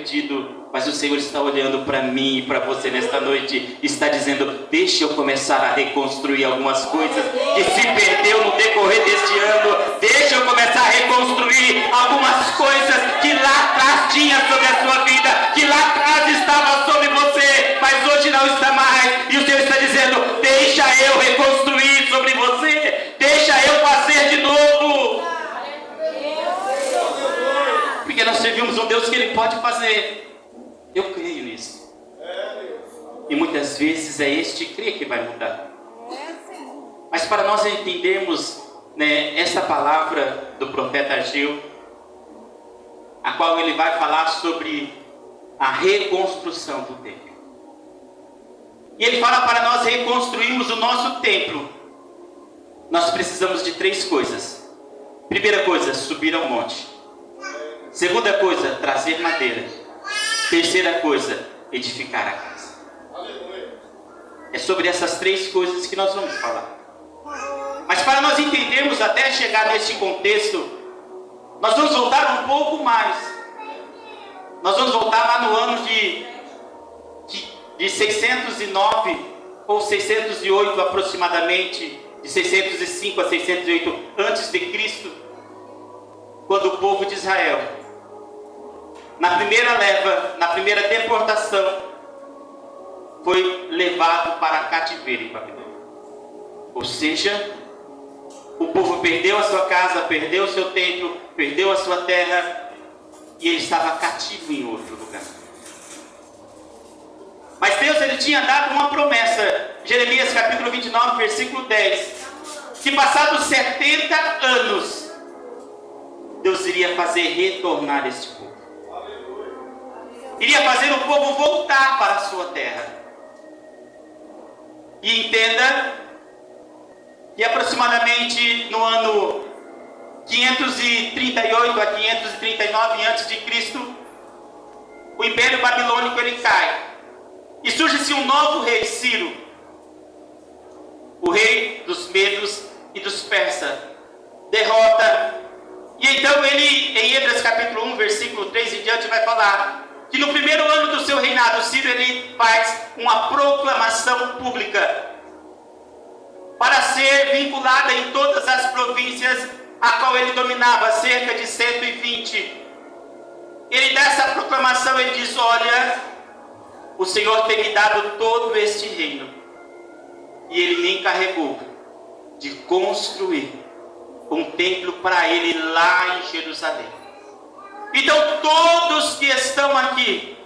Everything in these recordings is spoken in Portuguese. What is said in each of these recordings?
perdido, mas o Senhor está olhando para mim e para você nesta noite, está dizendo: deixa eu começar a reconstruir algumas coisas que se perdeu no decorrer deste ano, deixa eu começar a reconstruir algumas coisas que lá atrás tinha sobre a sua vida, que lá atrás estava sobre você, mas hoje não está mais, e o Senhor está dizendo: deixa eu reconstruir sobre você, deixa eu fazer de novo. Porque nós servimos um Deus que Ele pode fazer. Eu creio nisso. E muitas vezes é este crer que vai mudar. Mas para nós entendermos, né, essa palavra do profeta Ageu, a qual ele vai falar sobre a reconstrução do templo. E ele fala para nós reconstruirmos o nosso templo. Nós precisamos de 3 coisas. Primeira coisa, subir ao monte. Segunda coisa, trazer madeira. Terceira coisa, edificar a casa. É sobre essas 3 coisas que nós vamos falar. Mas para nós entendermos até chegar neste contexto, nós vamos voltar um pouco mais. Nós vamos voltar lá no ano de 609 ou 608 aproximadamente, de 605 a 608 antes de Cristo, quando o povo de Israel, na primeira leva, na primeira deportação, foi levado para cativeiro em Babilônia. Ou seja, o povo perdeu a sua casa, perdeu o seu templo, perdeu a sua terra, e ele estava cativo em outro lugar. Mas Deus, ele tinha dado uma promessa, Jeremias capítulo 29, versículo 10, que passados 70 anos, Deus iria fazer retornar este povo. Iria fazer o povo voltar para a sua terra. E entenda que aproximadamente no ano 538 a 539 a.C., o Império Babilônico ele cai. E surge-se um novo rei, Ciro, o rei dos Medos e dos Persas. Derrota. E então ele, em Esdras capítulo 1, versículo 3 em diante, vai falar que no primeiro ano do seu reinado, Ciro ele faz uma proclamação pública para ser vinculada em todas as províncias a qual ele dominava, cerca de 120. Ele dá essa proclamação, ele diz: olha, o Senhor tem me dado todo este reino, e ele me encarregou de construir um templo para ele lá em Jerusalém. Então todos que estão aqui,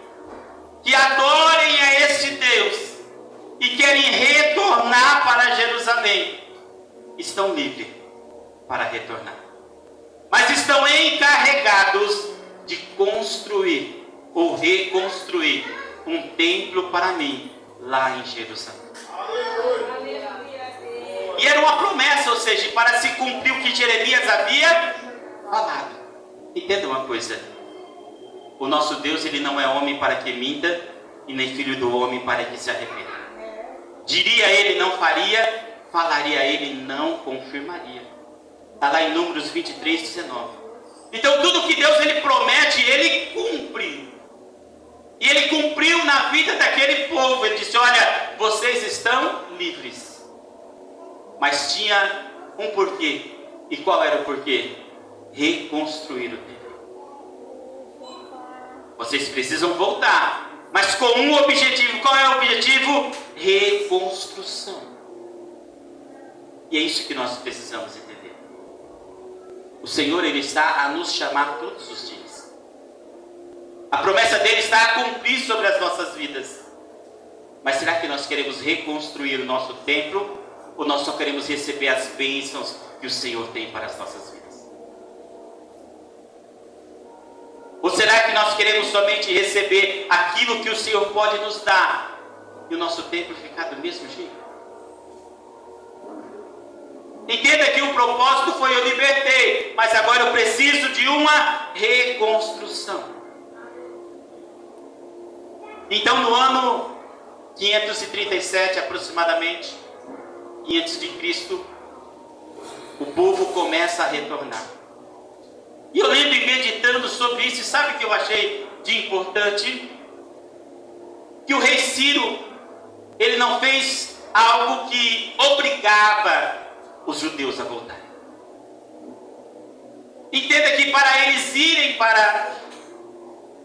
que adorem a este Deus e querem retornar para Jerusalém, estão livres para retornar. Mas estão encarregados de construir ou reconstruir um templo para mim lá em Jerusalém. E era uma promessa, ou seja, para se cumprir o que Jeremias havia falado. Entenda uma coisa: o nosso Deus, ele não é homem para que minta, e nem filho do homem para que se arrependa. Diria ele, não faria; falaria ele, não confirmaria. Está lá em Números 23, 19. Então tudo que Deus ele promete, ele cumpre. E ele cumpriu na vida daquele povo. Ele disse: olha, vocês estão livres. Mas tinha um porquê. E qual era o porquê? Reconstruir o templo. Vocês precisam voltar, mas com um objetivo. Qual é o objetivo? Reconstrução. E é isso que nós precisamos entender. O Senhor, ele está a nos chamar todos os dias. A promessa dele está a cumprir sobre as nossas vidas. Mas será que nós queremos reconstruir o nosso templo, ou nós só queremos receber as bênçãos que o Senhor tem para as nossas vidas? Ou será que nós queremos somente receber aquilo que o Senhor pode nos dar, e o nosso templo ficar do mesmo jeito? Entenda que o propósito foi: eu libertei, mas agora eu preciso de uma reconstrução. Então no ano 537 aproximadamente, antes de Cristo, o povo começa a retornar. E eu lendo e meditando sobre isso, sabe o que eu achei de importante? Que o rei Ciro, ele não fez algo que obrigava os judeus a voltar. Entenda que para eles irem para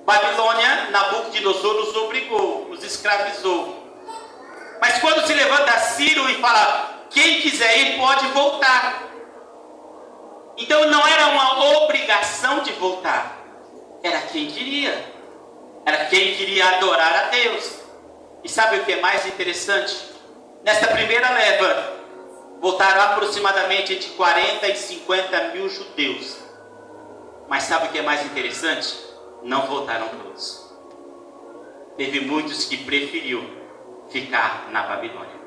Babilônia, Nabucodonosor os obrigou, os escravizou. Mas quando se levanta Ciro e fala, quem quiser ir pode voltar. Então não era uma obrigação de voltar, era quem queria. Era quem queria adorar a Deus. E sabe o que é mais interessante? Nesta primeira leva, voltaram aproximadamente entre 40 e 50 mil judeus. Mas sabe o que é mais interessante? Não voltaram todos. Teve muitos que preferiu ficar na Babilônia.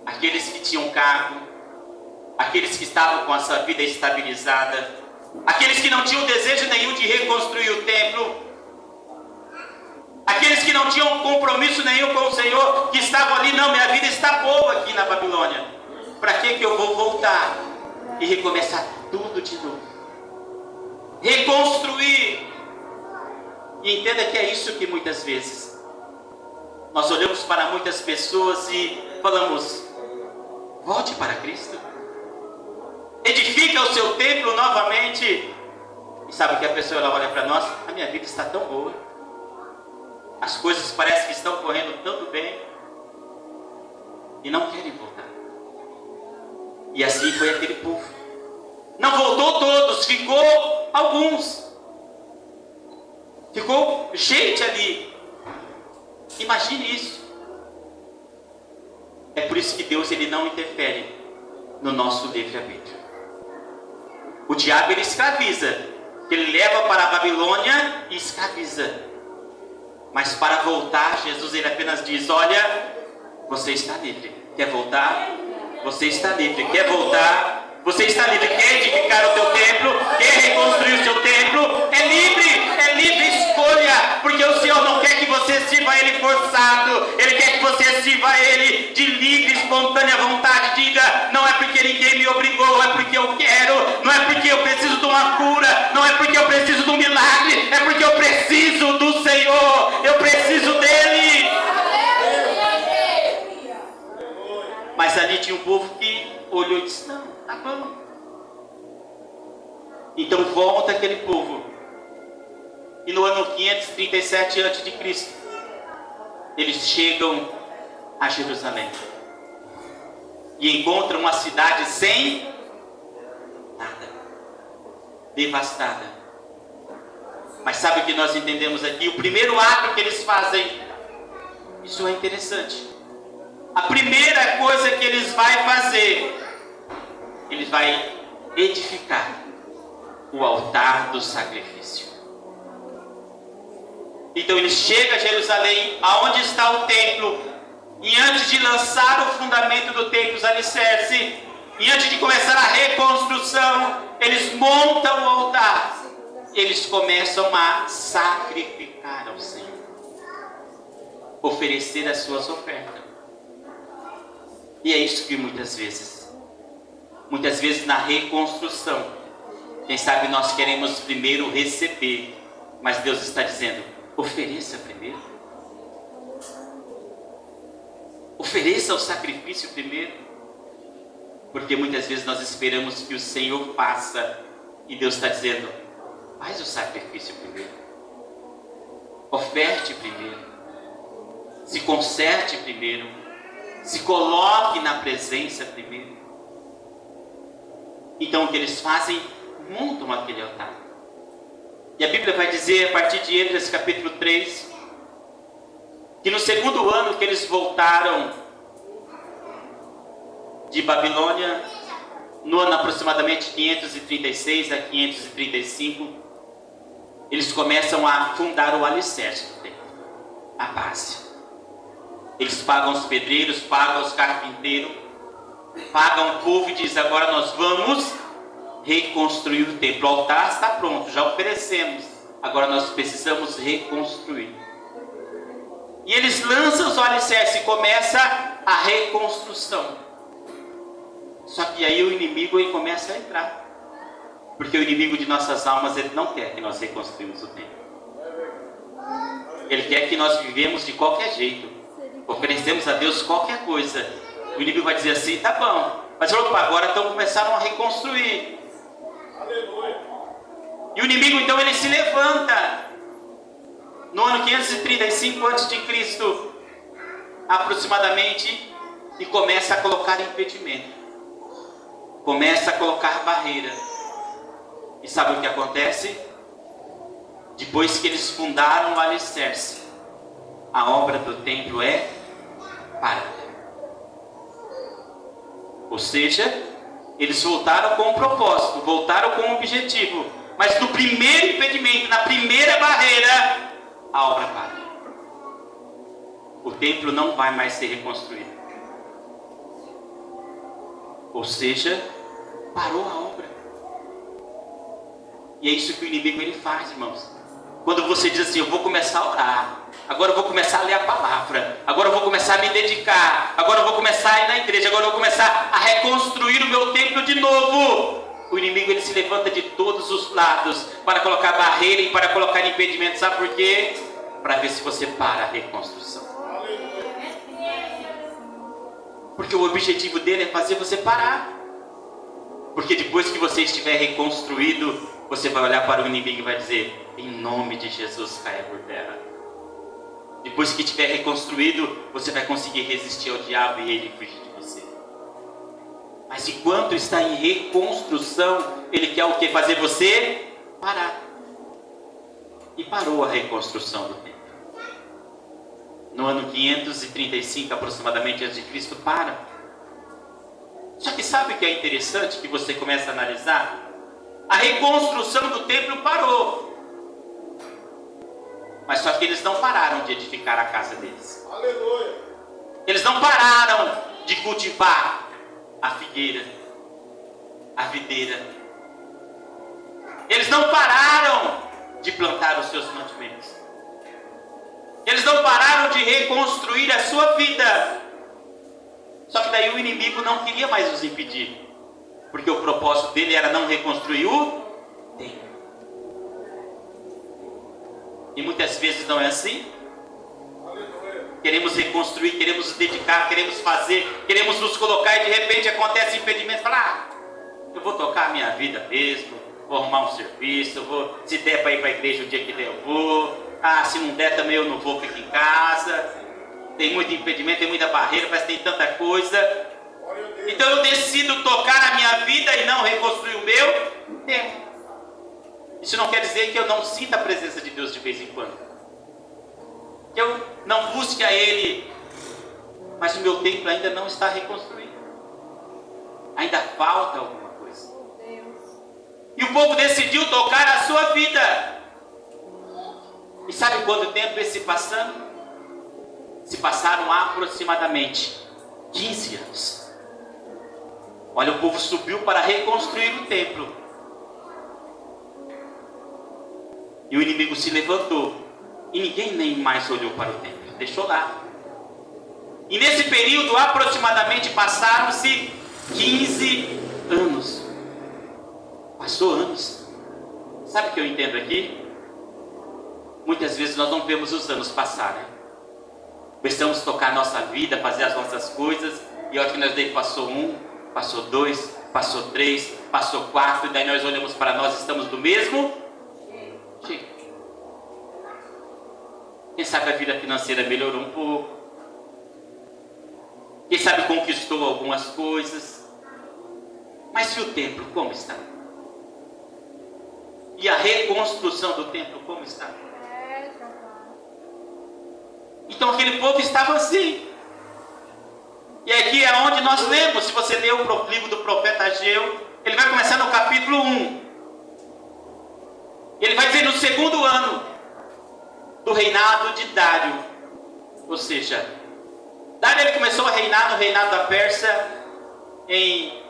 Aqueles que tinham cargo, aqueles que estavam com a sua vida estabilizada, aqueles que não tinham desejo nenhum de reconstruir o templo, aqueles que não tinham compromisso nenhum com o Senhor, que estavam ali, não, minha vida está boa aqui na Babilônia, para que eu vou voltar e recomeçar tudo de novo? Reconstruir. E entenda que é isso que muitas vezes nós olhamos para muitas pessoas e falamos, volte para Cristo, edifica o seu templo novamente. E sabe que a pessoa ela olha para nós, a minha vida está tão boa, as coisas parecem que estão correndo tão bem, e não querem voltar. E assim foi aquele povo. Não voltou todos, ficou alguns, ficou gente ali. Imagine isso. É por isso que Deus ele não interfere no nosso livre-arbítrio. O diabo ele escraviza, ele leva para a Babilônia e escraviza. Mas para voltar, Jesus ele apenas diz, olha, você está livre. Quer voltar? Você está livre. Quer voltar? Você está livre. Quer edificar o teu templo? Quer reconstruir o seu templo? É livre escolha. Porque o Senhor não quer que você sirva a Ele forçado. Ele quer que você sirva a Ele de livre, espontânea vontade. Diga, não é porque ninguém me obrigou, é porque eu quero. Não é porque eu preciso de uma cura. Não é porque eu preciso de um milagre. É porque eu preciso do Senhor. Eu preciso dEle. Mas ali tinha um povo que olhou e disse, não, tá bom. Então volta aquele povo. E no ano 537 a.C., eles chegam a Jerusalém. E encontram uma cidade sem nada. Devastada. Mas sabe o que nós entendemos aqui? O primeiro ato que eles fazem, isso é interessante. A primeira coisa que eles vão fazer, eles vão edificar o altar do sacrifício. Então eles chegam a Jerusalém, aonde está o templo, e antes de lançar o fundamento do templo, os alicerces, e antes de começar a reconstrução, eles montam o altar. Eles começam a sacrificar ao Senhor, oferecer as suas ofertas. E é isso que muitas vezes na reconstrução, quem sabe nós queremos primeiro receber, mas Deus está dizendo, ofereça primeiro. Ofereça o sacrifício primeiro. Porque muitas vezes nós esperamos que o Senhor faça, e Deus está dizendo, faz o sacrifício primeiro. Oferte primeiro. Se conserte primeiro. Se coloque na presença primeiro. Então o que eles fazem? Montam aquele altar. E a Bíblia vai dizer, a partir de Esdras capítulo 3, que no segundo ano que eles voltaram de Babilônia, no ano aproximadamente 536 a 535, eles começam a fundar o alicerce do templo, a base. Eles pagam os pedreiros, pagam os carpinteiros, pagam o povo e dizem, agora nós vamos reconstruir o templo. O altar está pronto, já oferecemos, agora nós precisamos reconstruir. E eles lançam os alicerces e começa a reconstrução. Só que aí o inimigo ele começa a entrar. Porque o inimigo de nossas almas, ele não quer que nós reconstruímos o templo. Ele quer que nós vivemos de qualquer jeito. Oferecemos a Deus qualquer coisa. O inimigo vai dizer assim, tá bom. Mas opa, agora então começaram a reconstruir. E o inimigo então ele se levanta. No ano 535 a.C., aproximadamente, e começa a colocar impedimento. Começa a colocar barreira. E sabe o que acontece? Depois que eles fundaram o alicerce, a obra do templo é parada. Ou seja, eles voltaram com um propósito, voltaram com um objetivo. Mas no primeiro impedimento, na primeira barreira, a obra para. O templo não vai mais ser reconstruído. Ou seja, parou a obra. E é isso que o inimigo ele faz, irmãos. Quando você diz assim, eu vou começar a orar, agora eu vou começar a ler a palavra, agora eu vou começar a me dedicar, agora eu vou começar a ir na igreja, agora eu vou começar a reconstruir o meu templo de novo. O inimigo ele se levanta de todos os lados para colocar barreira e para colocar impedimento. Sabe por quê? Para ver se você para a reconstrução. Porque o objetivo dele é fazer você parar. Porque depois que você estiver reconstruído, você vai olhar para o inimigo e vai dizer, em nome de Jesus, caia por terra. Depois que estiver reconstruído, você vai conseguir resistir ao diabo e ele fugir de você. Mas enquanto está em reconstrução, ele quer o que? Fazer você parar. E parou a reconstrução do templo. No ano 535 aproximadamente antes de Cristo, para. Só que sabe o que é interessante que você começa a analisar? A reconstrução do templo parou. Mas só que eles não pararam de edificar a casa deles. Aleluia. Eles não pararam de cultivar a figueira, a videira. Eles não pararam de plantar os seus mantimentos. Eles não pararam de reconstruir a sua vida. Só que daí o inimigo não queria mais os impedir. Porque o propósito dele era não reconstruir o templo. E muitas vezes não é assim. Queremos reconstruir, queremos nos dedicar, queremos fazer, queremos nos colocar e de repente acontece impedimento. Fala, eu vou tocar a minha vida mesmo, vou arrumar um serviço, se der para ir para a igreja o dia que der eu vou. Se não der também eu não vou, fico em casa. Tem muito impedimento, tem muita barreira, parece que tem tanta coisa. Então eu decido tocar a minha vida e não reconstruir o meu templo. Isso não quer dizer que eu não sinta a presença de Deus de vez em quando. Que eu não busque a Ele. Mas o meu templo ainda não está reconstruído. Ainda falta alguma coisa. E o povo decidiu tocar a sua vida. E sabe quanto tempo esse passando? Se passaram aproximadamente 15 anos. Olha, o povo subiu para reconstruir o templo. E o inimigo se levantou. E ninguém nem mais olhou para o templo. Deixou lá. E nesse período, aproximadamente, passaram-se 15 anos. Passou anos. Sabe o que eu entendo aqui? Muitas vezes nós não vemos os anos passar, né? Precisamos tocar a nossa vida, fazer as nossas coisas. E olha que nós daí passou 1, passou 2, passou 3, passou 4. E daí nós olhamos para nós e estamos do mesmo jeito. Quem sabe a vida financeira melhorou um pouco. Quem sabe conquistou algumas coisas. Mas e o templo, como está? E a reconstrução do templo, como está? Então aquele povo estava assim. E aqui é onde nós lemos. Se você ler o livro do profeta Ageu, ele vai começar no capítulo 1. Ele vai dizer no segundo ano do reinado de Dário. Ou seja, Dário ele começou a reinar no reinado da Pérsia em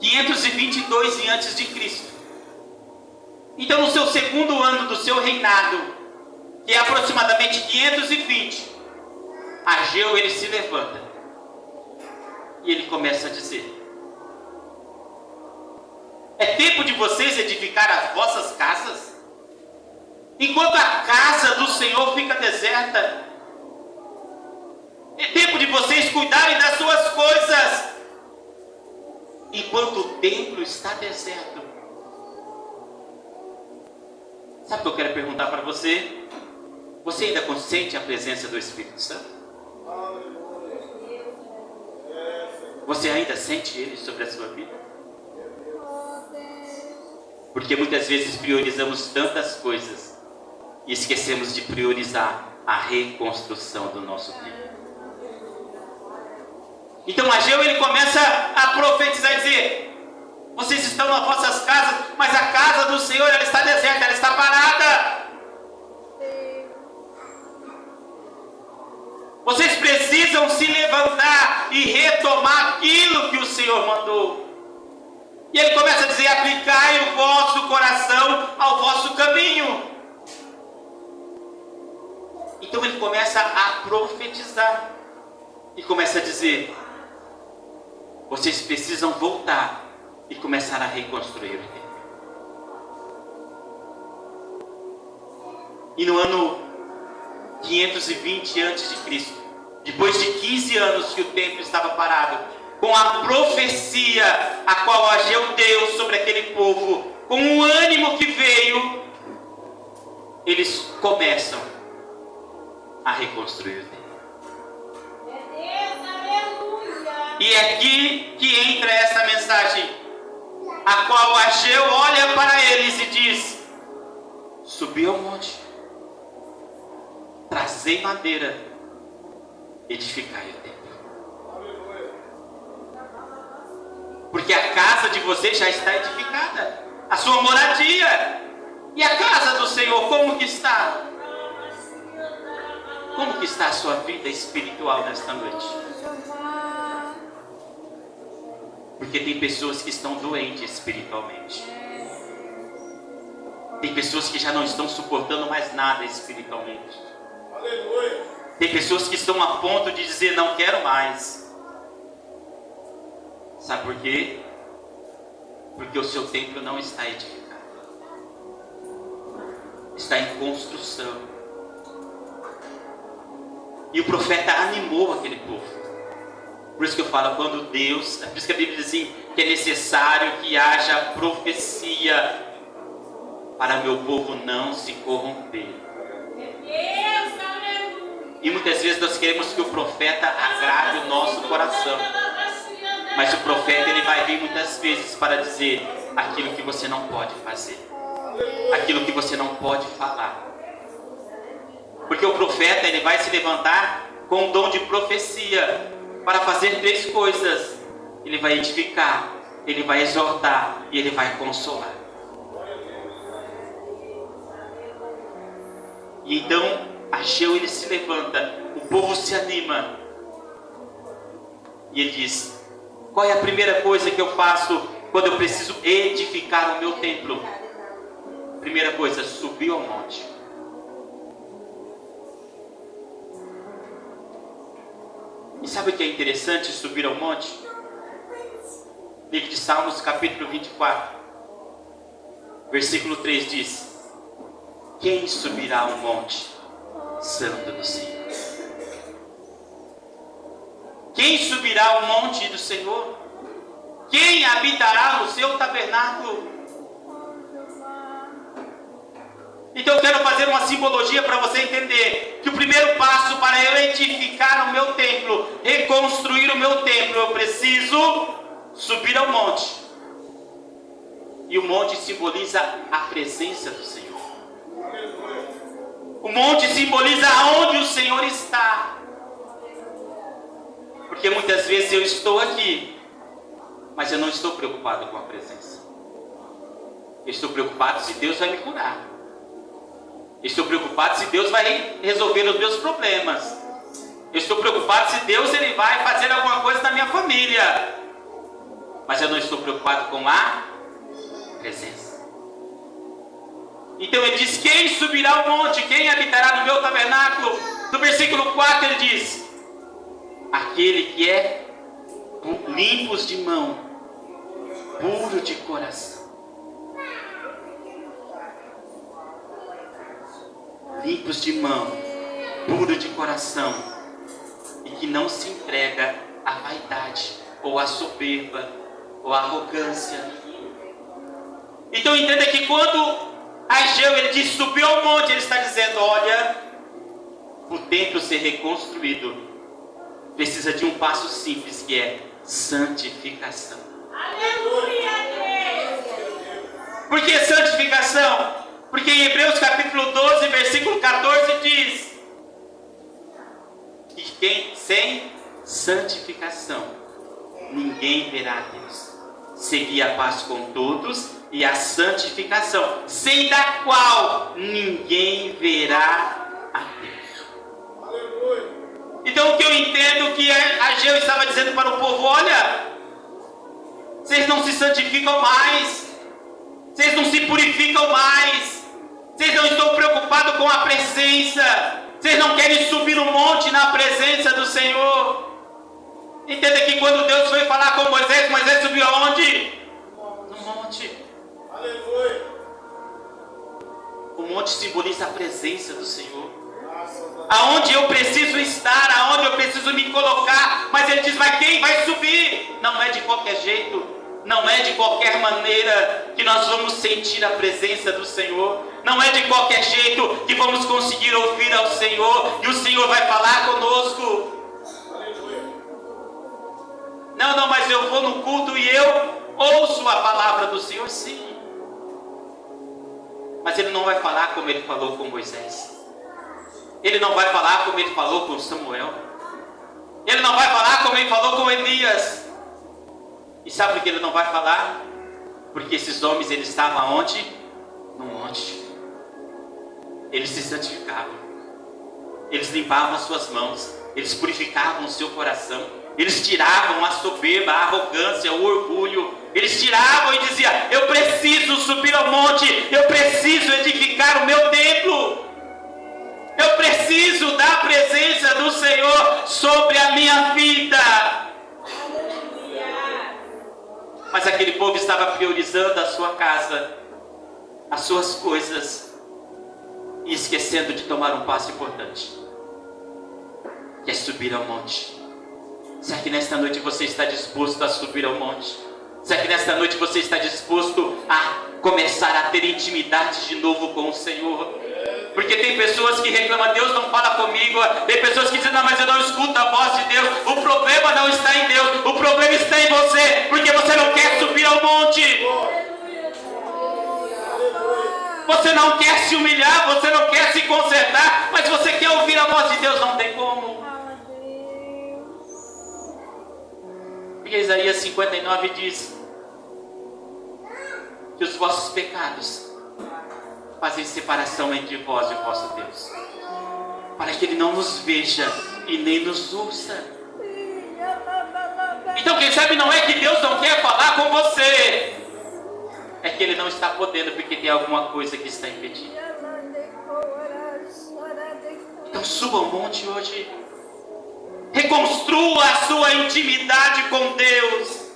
522 a.C. Então no seu segundo ano do seu reinado, que é aproximadamente 520, Ageu ele se levanta e ele começa a dizer: É tempo de vocês edificar as vossas casas, enquanto a casa do Senhor fica deserta. É tempo de vocês cuidarem das suas coisas, enquanto o templo está deserto. Sabe o que eu quero perguntar para você? Você ainda sente a presença do Espírito Santo? Você ainda sente Ele sobre a sua vida? Porque muitas vezes priorizamos tantas coisas e esquecemos de priorizar a reconstrução do nosso templo. Então Ageu, ele começa a profetizar e dizer: vocês estão nas vossas casas, mas a casa do Senhor, ela está deserta, ela está parada. Vocês precisam se levantar e retomar aquilo que o Senhor mandou. E ele começa a dizer: aplicai o vosso coração ao vosso caminho. Então ele começa a profetizar e começa a dizer: vocês precisam voltar e começar a reconstruir o templo. E no ano 520 a.C., depois de 15 anos que o templo estava parado, com a profecia a qual Ageu deu sobre aquele povo, com o ânimo que veio, eles começam a reconstruir o templo. E é aqui que entra essa mensagem, a qual Ageu olha para eles e diz: subi ao monte, trazei madeira, edificai o templo. Porque a casa de vocês já está edificada, a sua moradia. E a casa do Senhor, como que está? Como que está a sua vida espiritual nesta noite? Porque tem pessoas que estão doentes espiritualmente. Tem pessoas que já não estão suportando mais nada espiritualmente. Tem pessoas que estão a ponto de dizer: não quero mais. Sabe por quê? Porque o seu templo não está edificado. Está em construção. E o profeta animou aquele povo. Por isso que eu falo, quando Deus, é por isso que a Bíblia diz assim, que é necessário que haja profecia para meu povo não se corromper. E muitas vezes nós queremos que o profeta agrade o nosso coração. Mas o profeta, ele vai vir muitas vezes para dizer aquilo que você não pode fazer, aquilo que você não pode falar. Porque o profeta, ele vai se levantar com o dom de profecia para fazer três coisas: ele vai edificar, ele vai exortar e ele vai consolar. E então Ageu, ele se levanta, o povo se anima e ele diz: qual é a primeira coisa que eu faço quando eu preciso edificar o meu templo? Primeira coisa, subir ao monte. E sabe o que é interessante subir ao monte? Livro de Salmos, capítulo 24, versículo 3 diz: quem subirá ao monte santo do Senhor? Quem subirá ao monte do Senhor? Quem habitará no seu tabernáculo? Então eu quero fazer uma simbologia para você entender que o primeiro passo para eu edificar o meu templo, reconstruir o meu templo, eu preciso subir ao monte. E o monte simboliza a presença do Senhor. O monte simboliza aonde o Senhor está. Porque muitas vezes eu estou aqui, mas eu não estou preocupado com a presença. Eu estou preocupado se Deus vai me curar. Eu estou preocupado se Deus vai resolver os meus problemas. Eu estou preocupado se Deus, ele vai fazer alguma coisa na minha família. Mas eu não estou preocupado com a presença. Então ele diz: quem subirá ao monte? Quem habitará no meu tabernáculo? No versículo 4 ele diz: aquele que é limpos de mão, puro de coração. limpos de mão, puro de coração, e que não se entrega à vaidade, ou à soberba, ou à arrogância. Então entenda que quando Ageu ele diz subiu ao monte, ele está dizendo, olha, o templo ser reconstruído precisa de um passo simples, que é santificação. Aleluia! Por que santificação? Porque em Hebreus capítulo 12, versículo 14 diz que quem sem santificação ninguém verá a Deus. Seguir a paz com todos e a santificação, sem da qual ninguém verá a Deus. Então o que eu entendo que Ageu estava dizendo para o povo, olha, vocês não se santificam mais, vocês não se purificam mais, vocês não estão preocupados com a presença, vocês não querem subir no monte na presença do Senhor. Entenda que quando Deus foi falar com Moisés, Moisés subiu aonde? No monte. Aleluia. O monte simboliza a presença do Senhor. Aonde eu preciso estar, aonde eu preciso me colocar. Mas ele diz, mas quem vai subir? Não é de qualquer jeito, não é de qualquer maneira que nós vamos sentir a presença do Senhor. Não é de qualquer jeito que vamos conseguir ouvir ao Senhor e o Senhor vai falar conosco. Não, mas eu vou no culto e eu ouço a palavra do Senhor, sim. Mas Ele não vai falar como Ele falou com Moisés. Ele não vai falar como Ele falou com Samuel. Ele não vai falar como Ele falou com Elias. E sabe por que Ele não vai falar? Porque esses homens, eles estavam onde? No monte. Eles se santificavam. Eles limpavam as suas mãos. Eles purificavam o seu coração. Eles tiravam a soberba, a arrogância, o orgulho. Eles tiravam e diziam, eu preciso subir ao monte, eu preciso edificar o meu templo. Eu preciso da presença do Senhor sobre a minha vida. Mas aquele povo estava priorizando a sua casa, as suas coisas, e esquecendo de tomar um passo importante, que é subir ao monte. Será que nesta noite você está disposto a subir ao monte? Será que nesta noite você está disposto a começar a ter intimidade de novo com o Senhor? Porque tem pessoas que reclamam, Deus não fala comigo. Tem pessoas que dizem, não, mas eu não escuto a voz de Deus. O problema não está em Deus, o problema está em você, porque você não quer subir ao monte. Você não quer se humilhar, você não quer se consertar, mas você quer ouvir a voz de Deus, não tem como. Porque Isaías 59 diz que os vossos pecados fazem separação entre vós e o vosso Deus, para que Ele não nos veja e nem nos ouça. Então quem sabe não é que Deus não quer falar com você, é que Ele não está podendo, porque tem alguma coisa que está impedindo. Então suba ao monte hoje. Reconstrua a sua intimidade com Deus.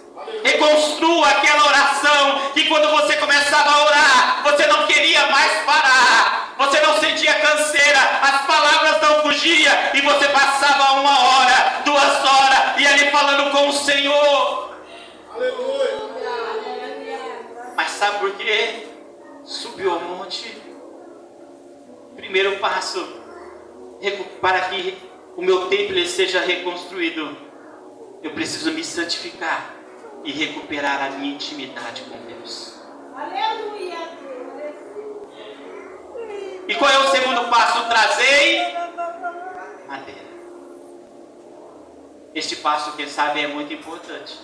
Reconstrua aquela oração que quando você começava a orar, você não queria mais parar. Você não sentia canseira, as palavras não fugiam e você passava 1 hora, 2 horas e ali falando com o Senhor. Aleluia. Mas sabe por quê? Subiu ao monte. Primeiro passo para que o meu templo seja reconstruído, eu preciso me santificar e recuperar a minha intimidade com Deus. Aleluia. E qual é o segundo passo? Trazei madeira. Este passo, quem sabe, é muito importante.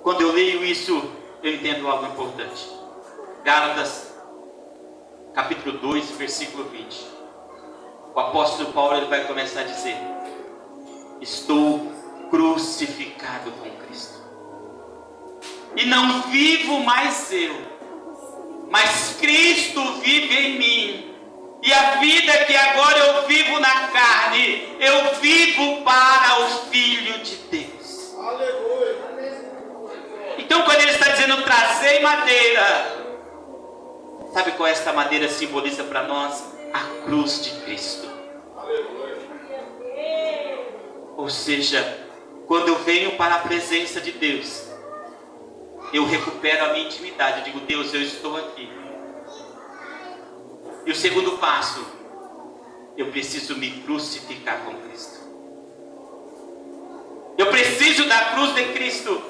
Quando eu leio isso, eu entendo algo importante. Gálatas, capítulo 2, versículo 20. O apóstolo Paulo ele vai começar a dizer: estou crucificado com Cristo. E não vivo mais eu, mas Cristo vive em mim. E a vida que agora eu vivo na carne, eu vivo para o Filho de Deus. Aleluia. Então quando ele está dizendo trazei madeira, sabe qual esta madeira simboliza para nós? a cruz de Cristo. Ou seja, quando eu venho para a presença de Deus, eu recupero a minha intimidade. Eu digo: Deus, eu estou aqui. E o segundo passo, eu preciso me crucificar com Cristo. Eu preciso da cruz de Cristo.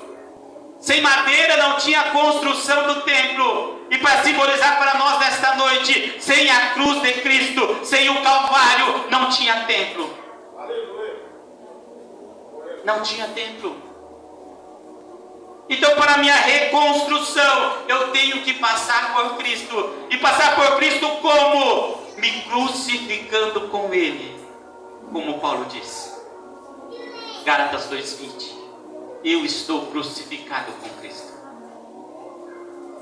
Sem madeira não tinha construção do templo. E para simbolizar para nós nesta noite, sem a cruz de Cristo, sem o Calvário, não tinha templo. Não tinha templo. Então, para minha reconstrução, eu tenho que passar por Cristo. E passar por Cristo como? Me crucificando com Ele. Como Paulo diz. Gálatas 2:20. Eu estou crucificado com Cristo.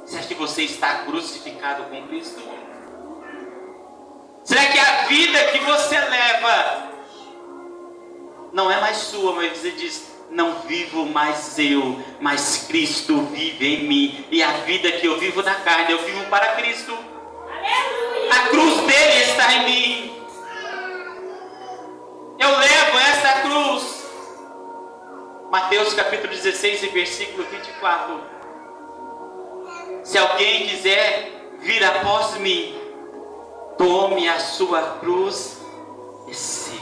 Você acha que você está crucificado com Cristo? Será que a vida que você leva não é mais sua, mas você diz: não vivo mais eu, mas Cristo vive em mim. E a vida que eu vivo na carne, eu vivo para Cristo. Aleluia. A cruz dele está em mim. Eu levo essa cruz. Mateus capítulo 16 e versículo 24. Se alguém quiser vir após mim, tome a sua cruz e siga.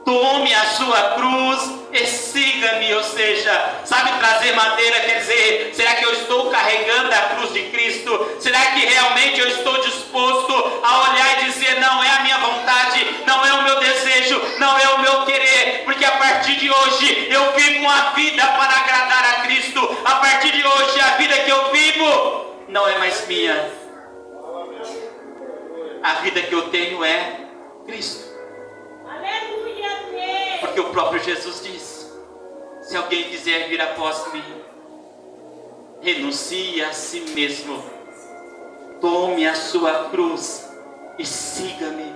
Tome a sua cruz e siga-me. Ou seja, sabe, trazer madeira quer dizer: será que eu estou carregando a cruz de Cristo? Será que realmente eu estou disposto a olhar e dizer: não é a minha vontade, não é o meu desejo, não é o meu querer, porque a partir de hoje eu vivo uma vida para agradar a Cristo. A partir de hoje a vida que eu vivo não é mais minha. A vida que eu tenho é Cristo. Porque o próprio Jesus diz: se alguém quiser vir após mim, renuncie a si mesmo, tome a sua cruz e siga-me.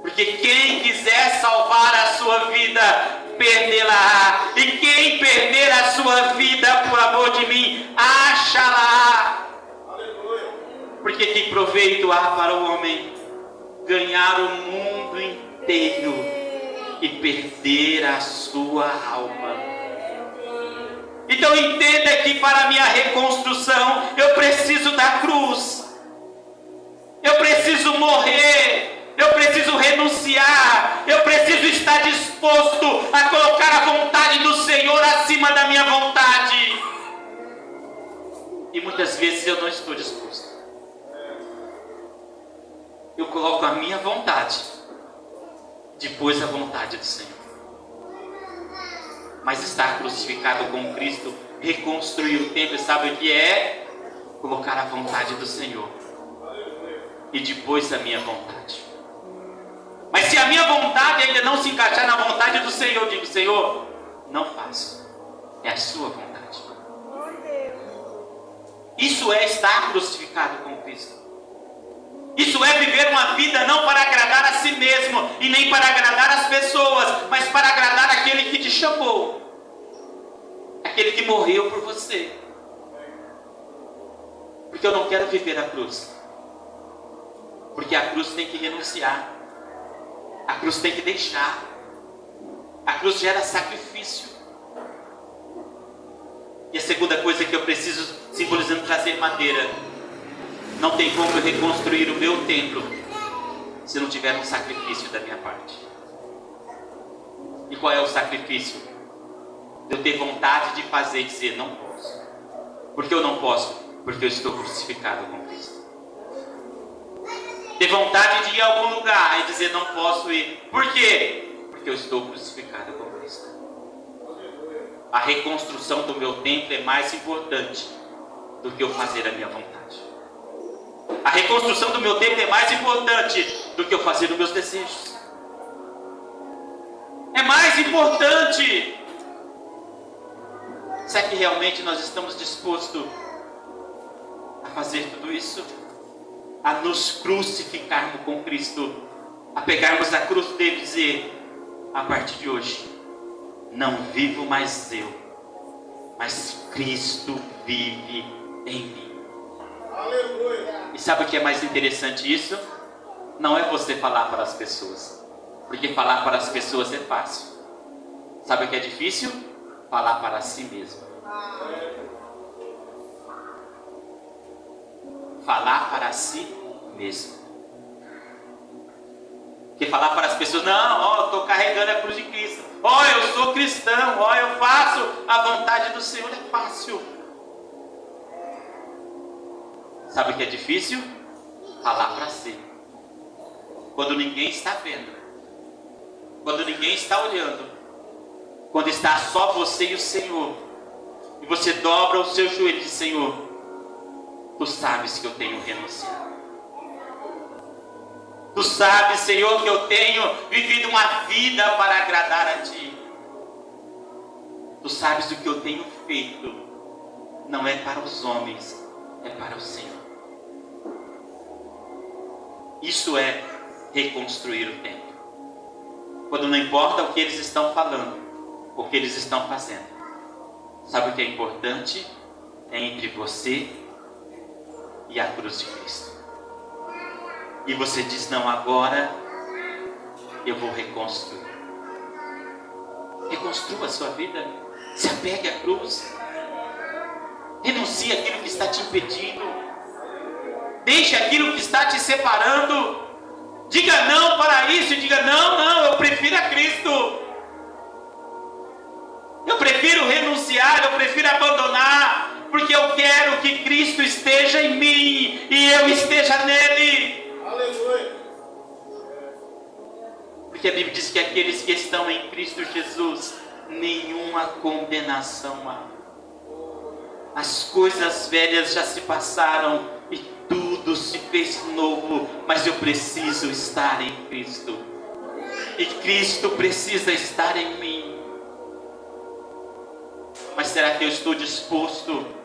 Porque quem quiser salvar a sua vida, perdê-la. E quem perder a sua vida por amor de mim, acha-la. Porque que proveito há para o homem ganhar o mundo inteiro e perder a sua alma? Então entenda que para a minha reconstrução eu preciso da cruz. Eu preciso morrer. Eu preciso renunciar. Eu preciso estar disposto a colocar a vontade do Senhor acima da minha vontade. E muitas vezes eu não estou disposto. Eu coloco a minha vontade depois a vontade do Senhor. Mas estar crucificado com Cristo, reconstruir o templo, sabe o que é? Colocar a vontade do Senhor e depois a minha vontade. Mas se a minha vontade ainda não se encaixar na vontade do Senhor, eu digo: Senhor, não faço, é a sua vontade. Isso é estar crucificado com Cristo. Isso é viver uma vida não para agradar a si mesmo e nem para agradar as pessoas, mas para agradar aquele que te chamou, aquele que morreu por você. Porque eu não quero viver a cruz, porque a cruz tem que renunciar, a cruz tem que deixar, a cruz gera sacrifício. E a segunda coisa que eu preciso, simbolizando trazer madeira: não tem como eu reconstruir o meu templo se não tiver um sacrifício da minha parte. E qual é o sacrifício? Eu ter vontade de fazer e dizer: não posso. Por que eu não posso? Porque eu estou crucificado com Cristo. Ter vontade de ir a algum lugar e dizer: não posso ir. Por quê? Porque eu estou crucificado com Cristo. A reconstrução do meu templo é mais importante do que eu fazer a minha vontade. A reconstrução do meu templo é mais importante do que eu fazer os meus desejos. É mais importante. Será que realmente nós estamos dispostos a fazer tudo isso? A nos crucificarmos com Cristo, a pegarmos a cruz dele e dizer: a partir de hoje, não vivo mais eu, mas Cristo vive em mim. Aleluia. E sabe o que é mais interessante isso? Não é você falar para as pessoas, porque falar para as pessoas é fácil. Sabe o que é difícil? Falar para si mesmo. Falar para si mesmo. Porque falar para as pessoas, não, ó, eu estou carregando a cruz de Cristo. Ó, eu sou cristão, ó, eu faço a vontade do Senhor, é fácil. Sabe o que é difícil? Falar para si. Quando ninguém está vendo. Quando ninguém está olhando. Quando está só você e o Senhor. E você dobra o seu joelho e diz, Senhor, Tu sabes que eu tenho renunciado. Tu sabes, Senhor, que eu tenho vivido uma vida para agradar a Ti. Tu sabes o que eu tenho feito. Não é para os homens, é para o Senhor. Isso é reconstruir o templo. Quando não importa o que eles estão falando, o que eles estão fazendo. Sabe o que é importante? É entre você e a cruz de Cristo. E você diz, não, agora eu vou reconstruir. Reconstrua a sua vida. Se apegue à cruz. Renuncie aquilo que está te impedindo. Deixe aquilo que está te separando. Diga não para isso e diga, não, eu prefiro a Cristo. Eu prefiro renunciar, eu prefiro abandonar, porque eu quero que Cristo esteja em mim e eu esteja nele. Aleluia. Porque a Bíblia diz que aqueles que estão em Cristo Jesus, nenhuma condenação há. As coisas velhas já se passaram e tudo se fez novo, mas eu preciso estar em Cristo. E Cristo precisa estar em mim. Mas será que eu estou disposto